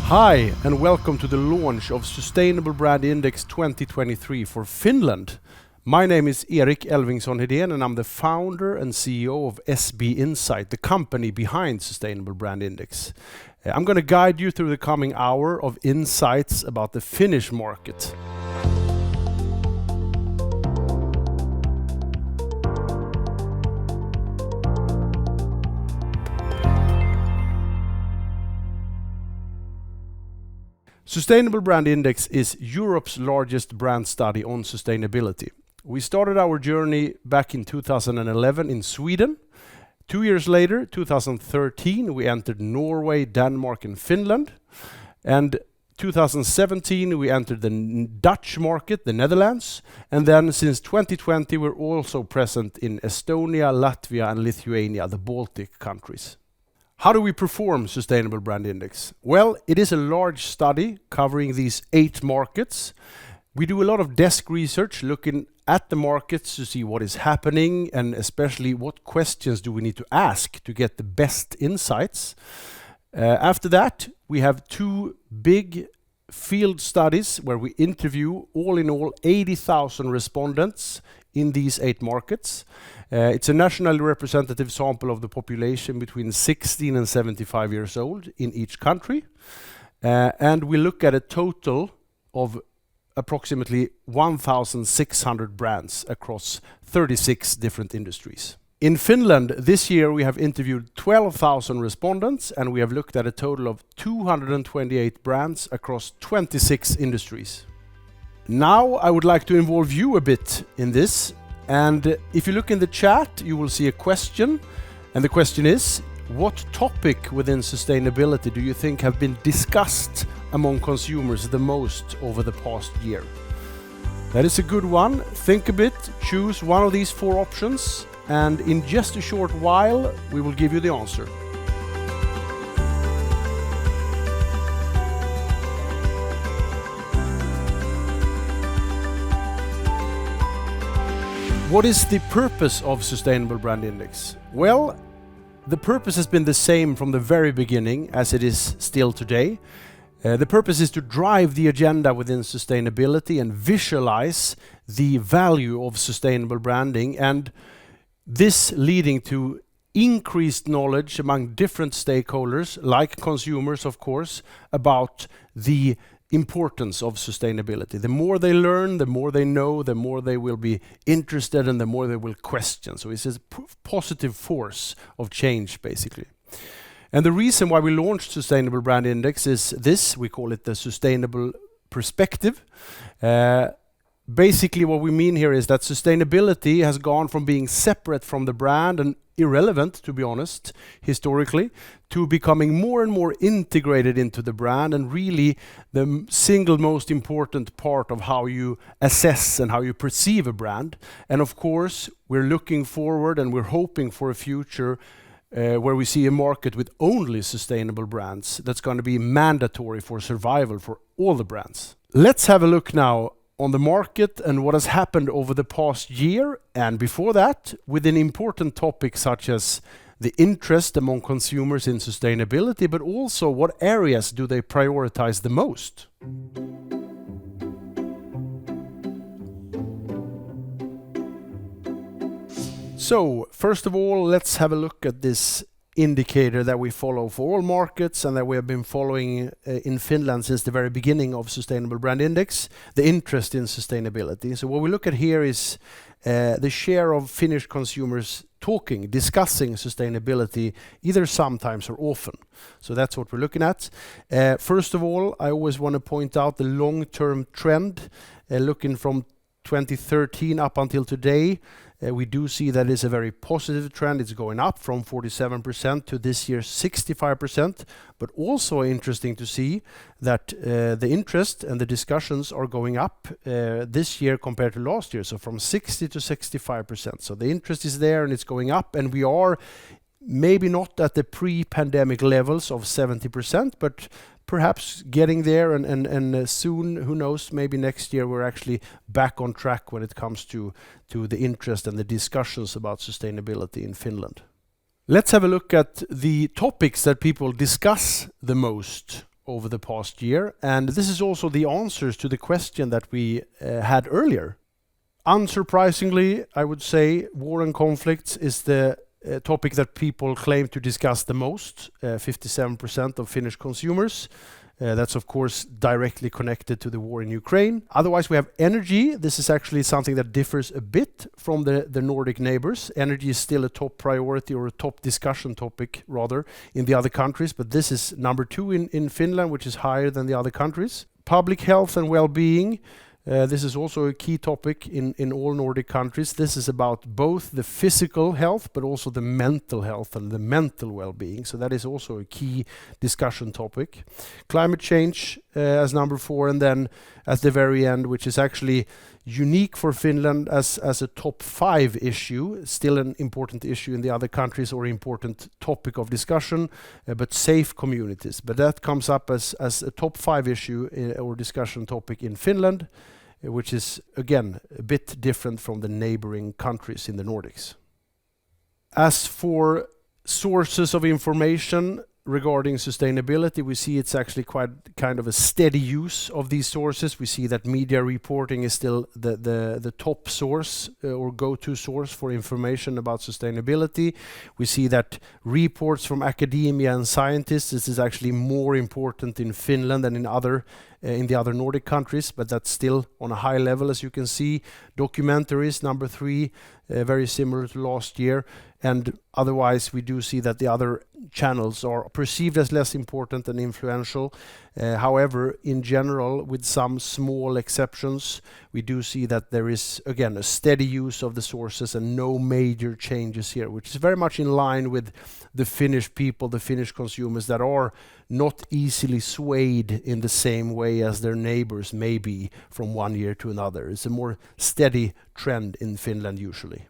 Hi, and welcome to the launch of Sustainable Brand Index 2023 for Finland. My name is Erik Elvingsson Hedén, and I'm the founder and CEO of SB Insight, the company behind Sustainable Brand Index. I'm going to guide you through the coming hour of insights about the Finnish market. Sustainable Brand Index is Europe's largest brand study on sustainability. We started our journey back in 2011 in Sweden. 2 years later, 2013, we entered Norway, Denmark and Finland. And 2017, we entered the Dutch market, the Netherlands. And then since 2020, we're also present in Estonia, Latvia and Lithuania, the Baltic countries. How do we perform Sustainable Brand Index? Well, it is a large study covering these 8 markets. We do a lot of desk research looking at the markets to see what is happening and especially what questions do we need to ask to get the best insights. After that, we have 2 big field studies where we interview all in all 80,000 respondents in these 8 markets. It's a nationally representative sample of the population between 16 and 75 years old in each country. And we look at a total of approximately 1,600 brands across 36 different industries. In Finland, this year we have interviewed 12,000 respondents and we have looked at a total of 228 brands across 26 industries. Now I would like to involve you a bit in this, and if you look in the chat you will see a question, and the question is, what topic within sustainability do you think have been discussed among consumers the most over the past year? That is a good one. Think a bit, choose one of these 4 options, and in just a short while we will give you the answer. What is the purpose of Sustainable Brand Index? Well, the purpose has been the same from the very beginning as it is still today. The purpose is to drive the agenda within sustainability and visualize the value of sustainable branding, and this leading to increased knowledge among different stakeholders, like consumers of course, about the importance of sustainability. The more they learn, the more they know, the more they will be interested and the more they will question. So it's a positive force of change basically. And the reason why we launched Sustainable Brand Index is this, we call it the sustainable perspective. Basically what we mean here is that sustainability has gone from being separate from the brand and irrelevant, to be honest, historically, to becoming more and more integrated into the brand and really the single most important part of how you assess and how you perceive a brand. And of course, we're looking forward and we're hoping for a future where we see a market with only sustainable brands that's going to be mandatory for survival for all the brands. Let's have a look now on the market and what has happened over the past year, and before that, within important topics such as the interest among consumers in sustainability, but also what areas do they prioritize the most. So, first of all, let's have a look at this indicator that we follow for all markets and that we have been following in Finland since the very beginning of Sustainable Brand Index, the interest in sustainability. So what we look at here is the share of Finnish consumers discussing sustainability either sometimes or often. So that's what we're looking at. First of all, I always want to point out the long-term trend, looking from 2013 up until today. We do see that it's a very positive trend. It's going up from 47% to this year's 65%, but also interesting to see that the interest and the discussions are going up this year compared to last year, so from 60 to 65%. So the interest is there and it's going up, and we are maybe not at the pre-pandemic levels of 70%, but perhaps getting there, and soon, who knows, maybe next year we're actually back on track when it comes to the interest and the discussions about sustainability in Finland. Let's have a look at the topics that people discuss the most over the past year. And this is also the answers to the question that we had earlier. Unsurprisingly, I would say war and conflicts is the topic that people claim to discuss the most, 57% of Finnish consumers. That's of course directly connected to the war in Ukraine. Otherwise we have energy. This is actually something that differs a bit from the Nordic neighbors. Energy is still a top priority, or a top discussion topic rather, in the other countries, but this is number 2 in Finland, which is higher than the other countries. Public health and well-being. This is also a key topic in all Nordic countries. This is about both the physical health but also the mental health and the mental well-being. So that is also a key discussion topic. Climate change as number 4, and then at the very end, which is actually unique for Finland as a top 5 issue, still an important issue in the other countries, or important topic of discussion, but safe communities. But that comes up as a top 5 issue or discussion topic in Finland, which is again a bit different from the neighboring countries in the Nordics. As for sources of information regarding sustainability, we see it's actually quite kind of a steady use of these sources. We see that media reporting is still the top source or go-to source for information about sustainability. We see that reports from academia and scientists, this is actually more important in Finland than in the other Nordic countries, but that's still on a high level, as you can see. Documentaries, number 3, very similar to last year. And otherwise, we do see that the other channels are perceived as less important and influential. However, in general, with some small exceptions, we do see that there is, again, a steady use of the sources and no major changes here, which is very much in line with the Finnish people, the Finnish consumers, that are not easily swayed in the same way as their neighbors may be from one year to another. It's a more steady trend in Finland usually.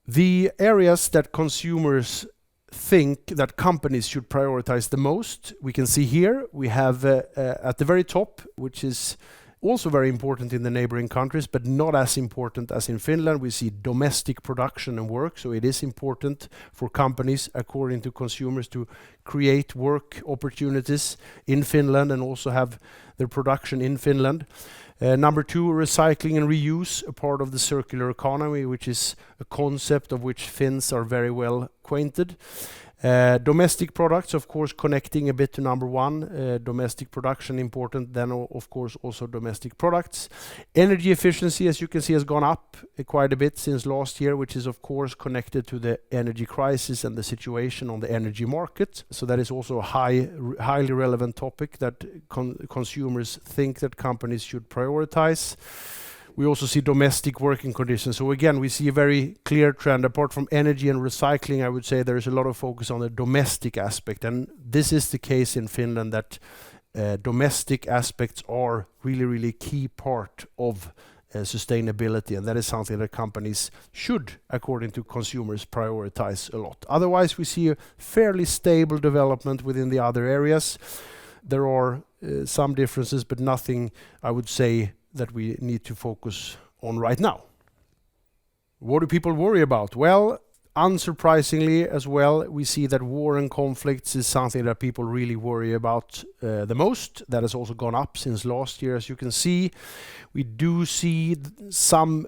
The areas that consumers think that companies should prioritize the most, we can see here. We have at the very top, which is also very important in the neighboring countries, but not as important as in Finland. We see domestic production and work, so it is important for companies, according to consumers, to create work opportunities in Finland and also have their production in Finland. Number 2, recycling and reuse, a part of the circular economy, which is a concept of which Finns are very well acquainted. Domestic products, of course, connecting a bit to number 1. Domestic production important, then of course also domestic products. Energy efficiency, as you can see, has gone up quite a bit since last year, which is of course connected to the energy crisis and the situation on the energy market. So that is also a highly relevant topic that consumers think that companies should prioritize. We also see domestic working conditions. So again, we see a very clear trend. Apart from energy and recycling, I would say there is a lot of focus on the domestic aspect. And this is the case in Finland, that domestic aspects are really, really key part of sustainability. And that is something that companies should, according to consumers, prioritize a lot. Otherwise, we see a fairly stable development within the other areas. There are some differences, but nothing, I would say, that we need to focus on right now. What do people worry about? Well, unsurprisingly as well, we see that war and conflicts is something that people really worry about the most. That has also gone up since last year, as you can see. We do see some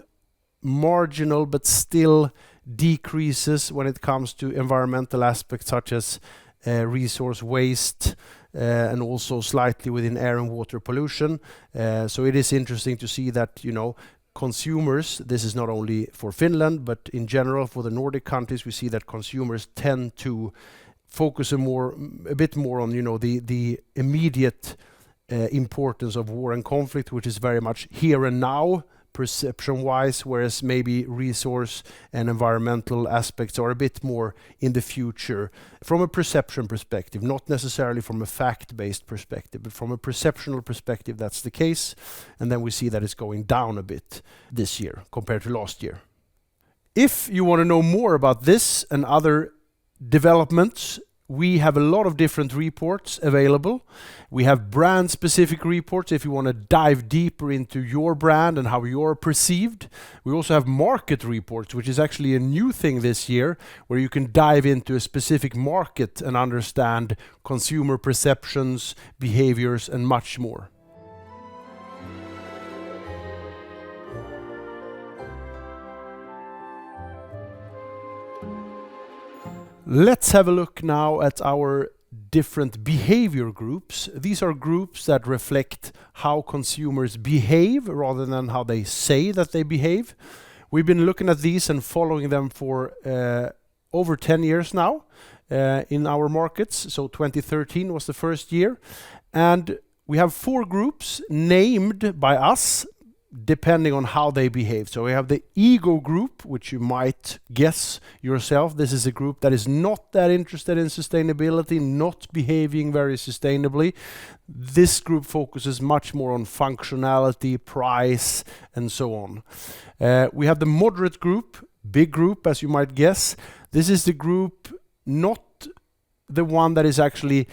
marginal but still decreases when it comes to environmental aspects such as resource waste, and also slightly within air and water pollution. So it is interesting to see that, consumers, this is not only for Finland, but in general for the Nordic countries, we see that consumers tend to focus a bit more on, the immediate importance of war and conflict, which is very much here and now, perception-wise, whereas maybe resource and environmental aspects are a bit more in the future from a perception perspective, not necessarily from a fact-based perspective, but from a perceptual perspective, that's the case. And then we see that it's going down a bit this year compared to last year. If you want to know more about this and other developments We have a lot of different reports available. We have brand-specific reports if you want to dive deeper into your brand and how you're perceived. We also have market reports, which is actually a new thing this year, where you can dive into a specific market and understand consumer perceptions, behaviors, and much more. Let's have a look now at our different behavior groups. These are groups that reflect how consumers behave rather than how they say that they behave. We've been looking at these and following them for over 10 years now in our markets. So 2013 was the first year. And we have 4 groups named by us depending on how they behave. So we have the ego group, which you might guess yourself. This is a group that is not that interested in sustainability, not behaving very sustainably. This group focuses much more on functionality, price, and so on. We have the moderate group, big group, as you might guess. This is the group, not the one that is actually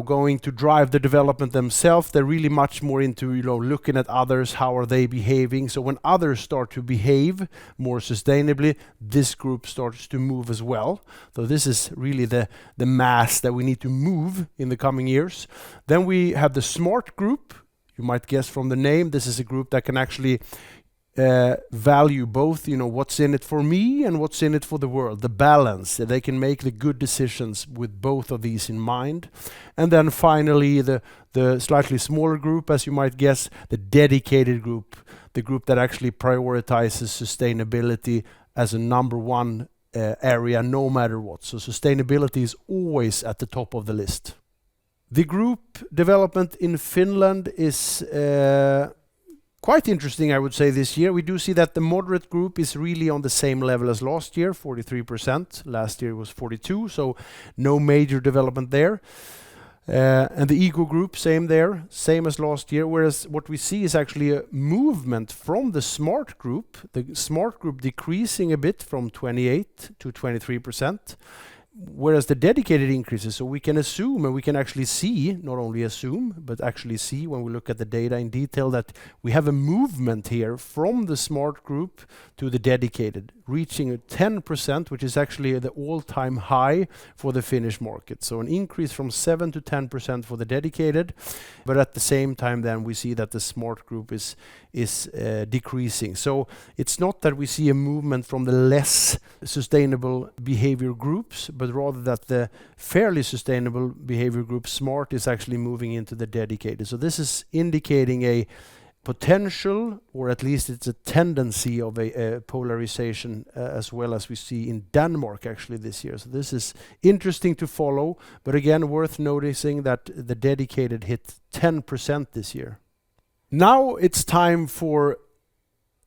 going to drive the development themselves. They're really much more into, looking at others, how are they behaving. So when others start to behave more sustainably, this group starts to move as well. So this is really the mass that we need to move in the coming years. Then we have the smart group. You might guess from the name, this is a group that can actually value both, what's in it for me and what's in it for the world, the balance. They can make the good decisions with both of these in mind. And then finally, the slightly smaller group, as you might guess, the dedicated group, the group that actually prioritizes sustainability as a number one area, no matter what. So sustainability is always at the top of the list. The group development in Finland is quite interesting, I would say, this year. We do see that the moderate group is really on the same level as last year, 43%. Last year was 42%, so no major development there. And the ego group, same there, same as last year, whereas what we see is actually a movement from the smart group decreasing a bit from 28 to 23%. Whereas the dedicated increases, so we can assume and we can actually see, not only assume, but actually see when we look at the data in detail, that we have a movement here from the smart group to the dedicated, reaching 10%, which is actually the all-time high for the Finnish market. So an increase from 7 to 10% for the dedicated, but at the same time then we see that the smart group is decreasing. So it's not that we see a movement from the less sustainable behavior groups, but rather that the fairly sustainable behavior group smart is actually moving into the dedicated. So this is indicating a potential, or at least it's a tendency of a polarization, as well as we see in Denmark actually this year. So this is interesting to follow, but again worth noticing that the dedicated hit 10% this year. Now it's time for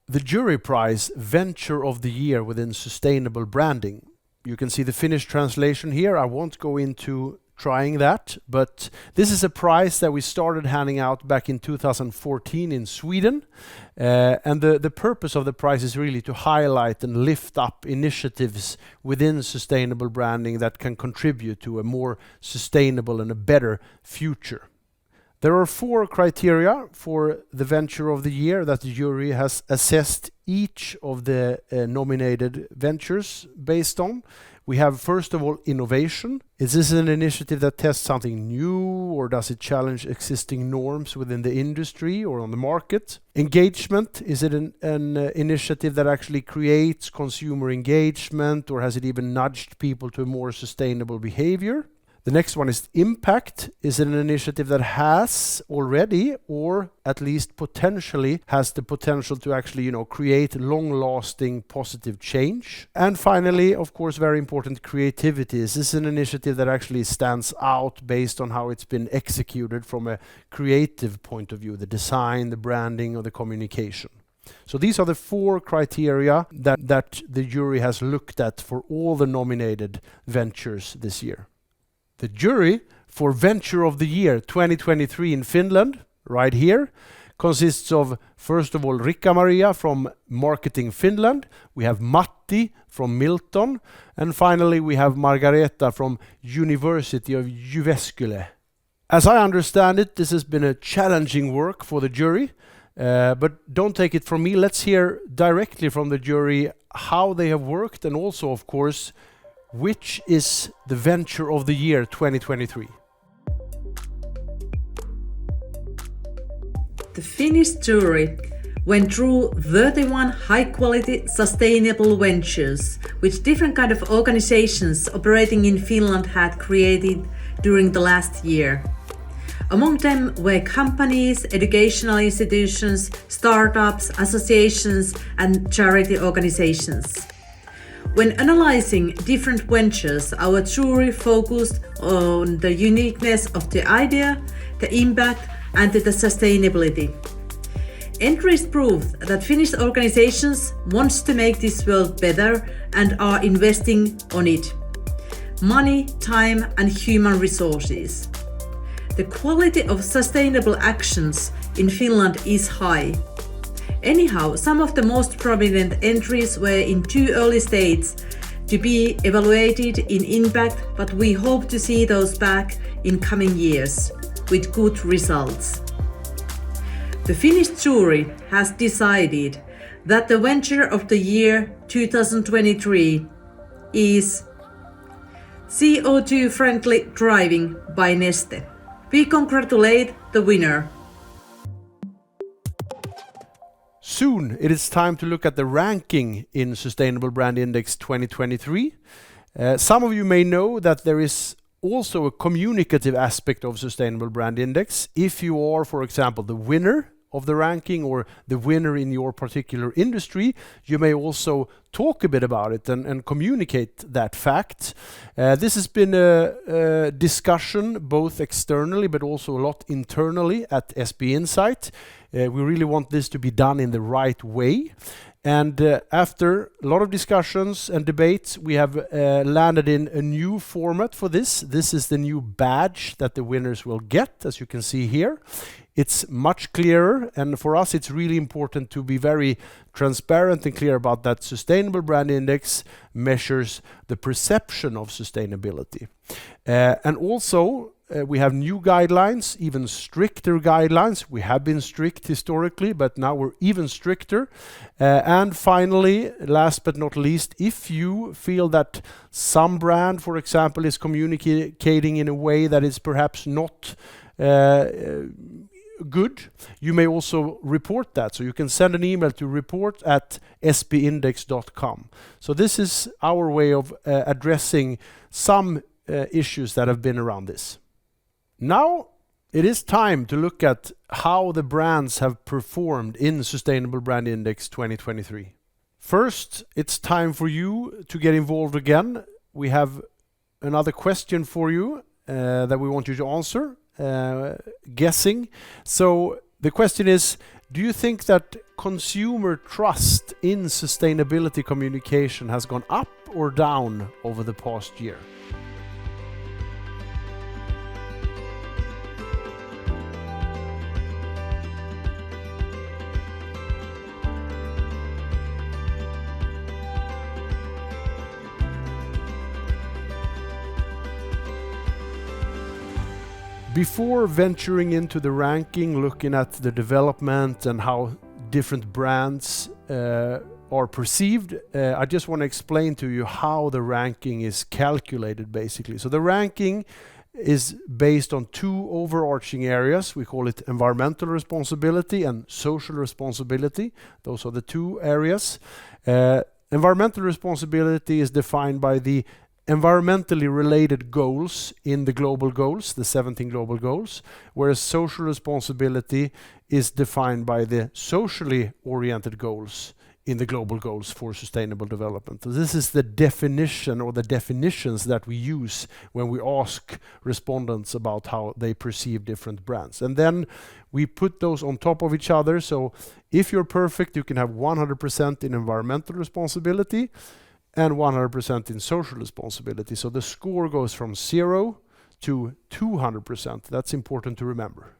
the jury prize Venture of the Year within sustainable branding. You can see the Finnish translation here. I won't go into trying that, but this is a prize that we started handing out back in 2014 in Sweden. And the purpose of the prize is really to highlight and lift up initiatives within sustainable branding that can contribute to a more sustainable and a better future. There are 4 criteria for the Venture of the Year that the jury has assessed each of the nominated ventures based on. We have, first of all, innovation. Is this an initiative that tests something new, or does it challenge existing norms within the industry or on the market? Engagement, is it an initiative that actually creates consumer engagement, or has it even nudged people to a more sustainable behavior? The next one is impact. Is it an initiative that has already, or at least potentially has the potential to actually, create long-lasting positive change? And finally, of course, very important, creativity. Is this an initiative that actually stands out based on how it's been executed from a creative point of view, the design, the branding, or the communication? So these are the 4 criteria that the jury has looked at for all the nominated ventures this year. The jury for Venture of the Year 2023 in Finland, right here, consists of, first of all, Rikka-Maria from Marketing Finland. We have Matti from Milton. And finally, we have Margareta from University of Jyväskylä. As I understand it, this has been a challenging work for the jury. But don't take it from me. Let's hear directly from the jury how they have worked, and also, of course, which is the venture of the year 2023. The Finnish jury went through 31 high-quality sustainable ventures which different kind of organizations operating in Finland had created during the last year. Among them were companies, educational institutions, startups, associations, and charity organizations. When analyzing different ventures, our jury focused on the uniqueness of the idea, the impact, and the sustainability. Entries prove that Finnish organizations want to make this world better and are investing on it. Money, time, and human resources. The quality of sustainable actions in Finland is high. Anyhow, some of the most prominent entries were in too early stages to be evaluated in impact, but we hope to see those back in coming years with good results. The Finnish jury has decided that the venture of the year 2023 is CO2-friendly driving by Neste. We congratulate the winner. Soon it is time to look at the ranking in Sustainable Brand Index 2023. Some of you may know that there is also a communicative aspect of Sustainable Brand Index. If you are, for example, the winner of the ranking or the winner in your particular industry, you may also talk a bit about it and communicate that fact. This has been a discussion both externally but also a lot internally at SB Insight. We really want this to be done in the right way. And after a lot of discussions and debates, we have landed in a new format for this. This is the new badge that the winners will get, as you can see here. It's much clearer, and for us it's really important to be very transparent and clear about that. Sustainable Brand Index measures the perception of sustainability. And also we have new guidelines, even stricter guidelines. We have been strict historically, but now we're even stricter. And finally, last but not least, if you feel that some brand, for example, is communicating in a way that is perhaps not good, you may also report that. So you can send an email to report@sbindex.com. So this is our way of addressing some issues that have been around this. Now it is time to look at how the brands have performed in Sustainable Brand Index 2023. First, it's time for you to get involved again. We have another question for you that we want you to answer. Guessing. So the question is, do you think that consumer trust in sustainability communication has gone up or down over the past year? Before venturing into the ranking, looking at the development and how different brands are perceived, I just want to explain to you how the ranking is calculated, basically. So the ranking is based on two overarching areas. We call it environmental responsibility and social responsibility. Those are the two areas. Environmental responsibility is defined by the environmentally related goals in the global goals, the 17 global goals, whereas social responsibility is defined by the socially oriented goals in the global goals for sustainable development. So this is the definition or the definitions that we use when we ask respondents about how they perceive different brands. And then we put those on top of each other. So if you're perfect, you can have 100% in environmental responsibility and 100% in social responsibility. So the score goes from 0 to 200%. That's important to remember.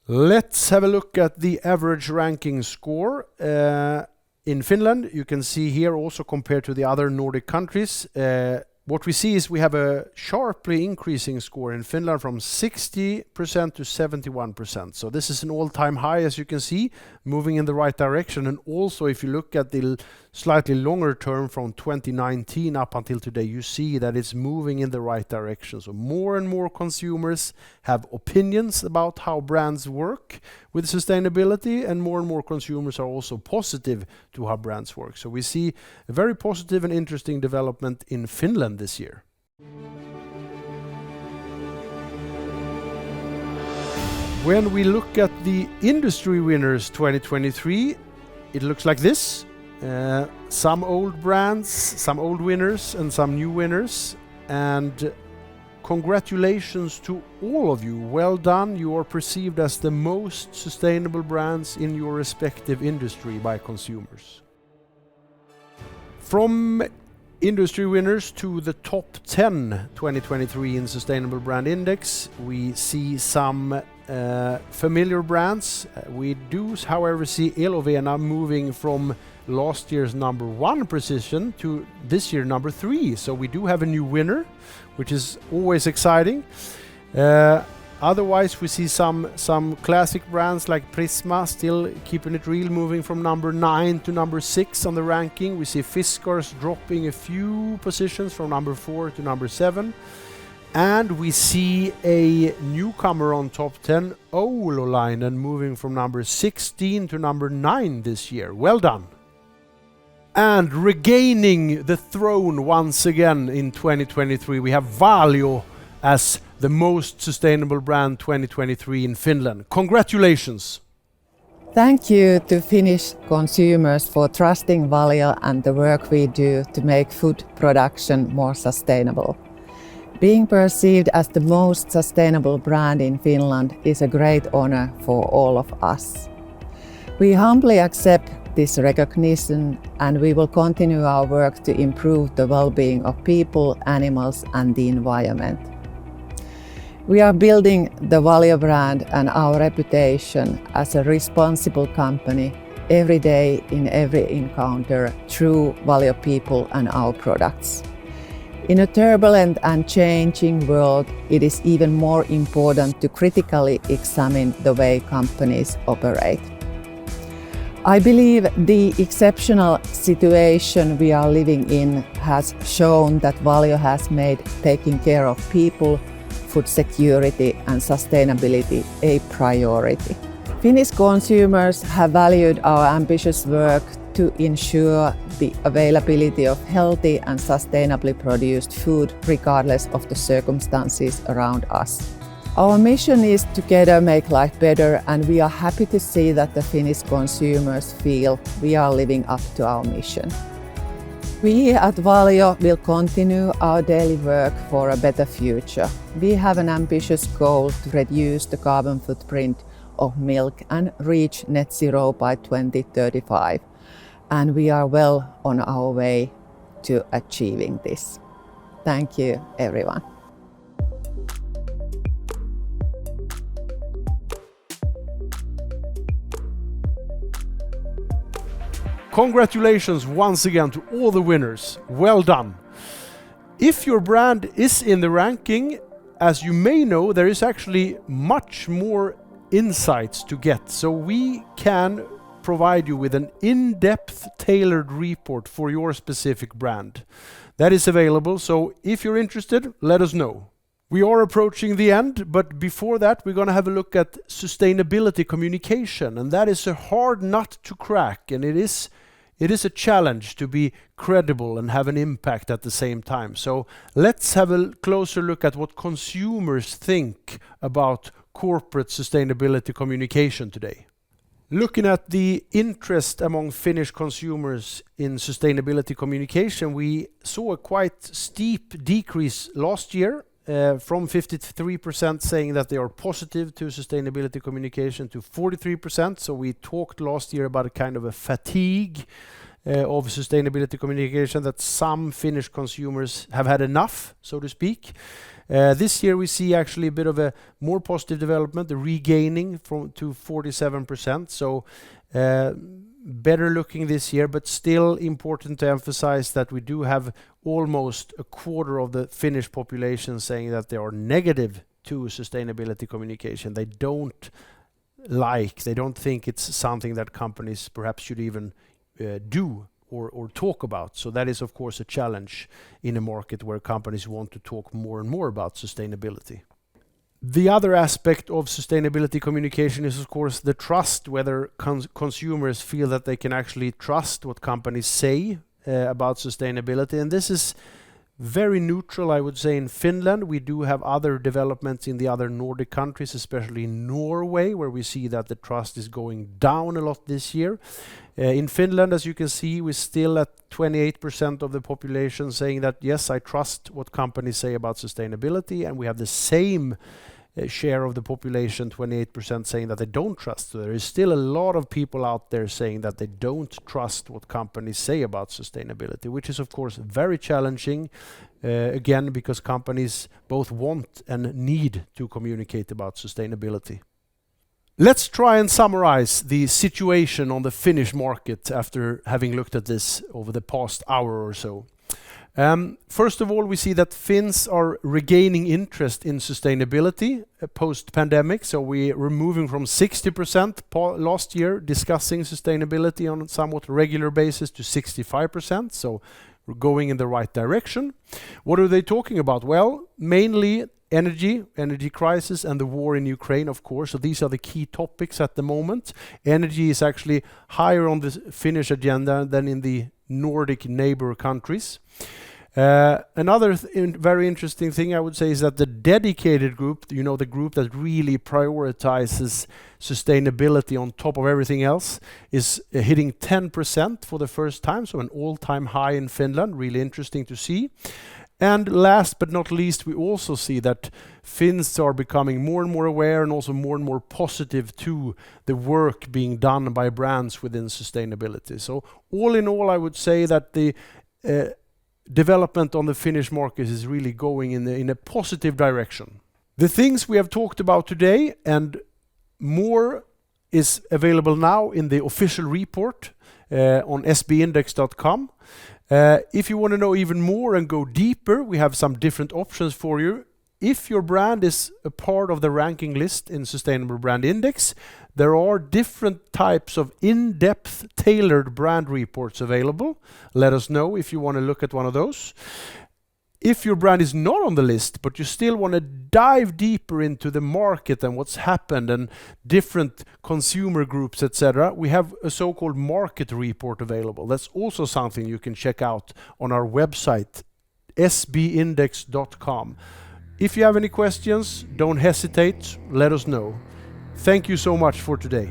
Let's have a look at the average ranking score. In Finland, you can see here also compared to the other Nordic countries, what we see is we have a sharply increasing score in Finland from 60% to 71%. So this is an all-time high, as you can see, moving in the right direction. And also, if you look at the slightly longer term from 2019 up until today, you see that it's moving in the right direction. So more and more consumers have opinions about how brands work with sustainability, and more consumers are also positive to how brands work. So we see a very positive and interesting development in Finland this year. When we look at the industry winners 2023, it looks like this. Some old brands, some old winners, and some new winners. And congratulations to all of you. Well done. You are perceived as the most sustainable brands in your respective industry by consumers. From industry winners to the top 10 2023 in Sustainable Brand Index, we see some familiar brands. We do, however, see Elovena moving from last year's number 1 position to this year number 3. So we do have a new winner, which is always exciting. Otherwise, we see some classic brands like Prisma still keeping it real, moving from number 9 to number 6 on the ranking. We see Fiskars dropping a few positions from number 4 to number 7. And we see a newcomer on top 10, Oulolainen, moving from number 16 to number 9 this year. Well done. And regaining the throne once again in 2023, we have Valio as the most sustainable brand 2023 in Finland. Congratulations! Thank you to Finnish consumers for trusting Valio and the work we do to make food production more sustainable. Being perceived as the most sustainable brand in Finland is a great honor for all of us. We humbly accept this recognition, and we will continue our work to improve the well-being of people, animals, and the environment. We are building the Valio brand and our reputation as a responsible company every day in every encounter through Valio people and our products. In a turbulent and changing world, it is even more important to critically examine the way companies operate. I believe the exceptional situation we are living in has shown that Valio has made taking care of people, food security and sustainability a priority. Finnish consumers have valued our ambitious work to ensure the availability of healthy and sustainably produced food regardless of the circumstances around us. Our mission is together make life better, and we are happy to see that the Finnish consumers feel we are living up to our mission. We at Valio will continue our daily work for a better future. We have an ambitious goal to reduce the carbon footprint of milk and reach net zero by 2035. And we are well on our way to achieving this. Thank you, everyone. Congratulations once again to all the winners. Well done. If your brand is in the ranking, as you may know, there is actually much more insights to get. So we can provide you with an in-depth tailored report for your specific brand. That is available, so if you're interested, let us know. We are approaching the end, but before that we're going to have a look at sustainability communication, and that is a hard nut to crack, and it is a challenge to be credible and have an impact at the same time. So let's have a closer look at what consumers think about corporate sustainability communication today. Looking at the interest among Finnish consumers in sustainability communication, we saw a quite steep decrease last year from 53% saying that they are positive to sustainability communication to 43%. So we talked last year about a kind of a fatigue of sustainability communication, that some Finnish consumers have had enough, so to speak. This year we see actually a bit of a more positive development, the regaining to 47%. So better looking this year, but still important to emphasize that we do have almost a quarter of the Finnish population saying that they are negative to sustainability communication. They don't think it's something that companies perhaps should even do or talk about. So that is of course a challenge in a market where companies want to talk more and more about sustainability. The other aspect of sustainability communication is of course the trust, whether consumers feel that they can actually trust what companies say about sustainability. And this is very neutral, I would say. In Finland, we do have other developments in the other Nordic countries, especially in Norway, where we see that the trust is going down a lot this year. In Finland, as you can see, we're still at 28% of the population saying that, yes, I trust what companies say about sustainability, and we have the same share of the population, 28%, saying that they don't trust. So there is still a lot of people out there saying that they don't trust what companies say about sustainability, which is of course very challenging, again, because companies both want and need to communicate about sustainability. Let's try and summarize the situation on the Finnish market after having looked at this over the past hour or so. First of all, we see that Finns are regaining interest in sustainability post-pandemic. So we're moving from 60% last year discussing sustainability on a somewhat regular basis to 65%. So we're going in the right direction. What are they talking about? Well, mainly energy crisis and the war in Ukraine, of course. So these are the key topics at the moment. Energy is actually higher on the Finnish agenda than in the Nordic neighbor countries. Another very interesting thing I would say is that the dedicated group, the group that really prioritizes sustainability on top of everything else, is hitting 10% for the first time, so an all-time high in Finland. Really interesting to see. And last but not least, we also see that Finns are becoming more and more aware and also more and more positive to the work being done by brands within sustainability. So all in all, I would say that the development on the Finnish market is really going in a positive direction. The things we have talked about today and more is available now in the official report on sbindex.com. If you want to know even more and go deeper, we have some different options for you. If your brand is a part of the ranking list in Sustainable Brand Index, there are different types of in-depth tailored brand reports available. Let us know if you want to look at one of those. If your brand is not on the list, but you still want to dive deeper into the market and what's happened and different consumer groups, etc., we have a so-called market report available. That's also something you can check out on our website, sbindex.com. If you have any questions, don't hesitate, let us know. Thank you so much for today.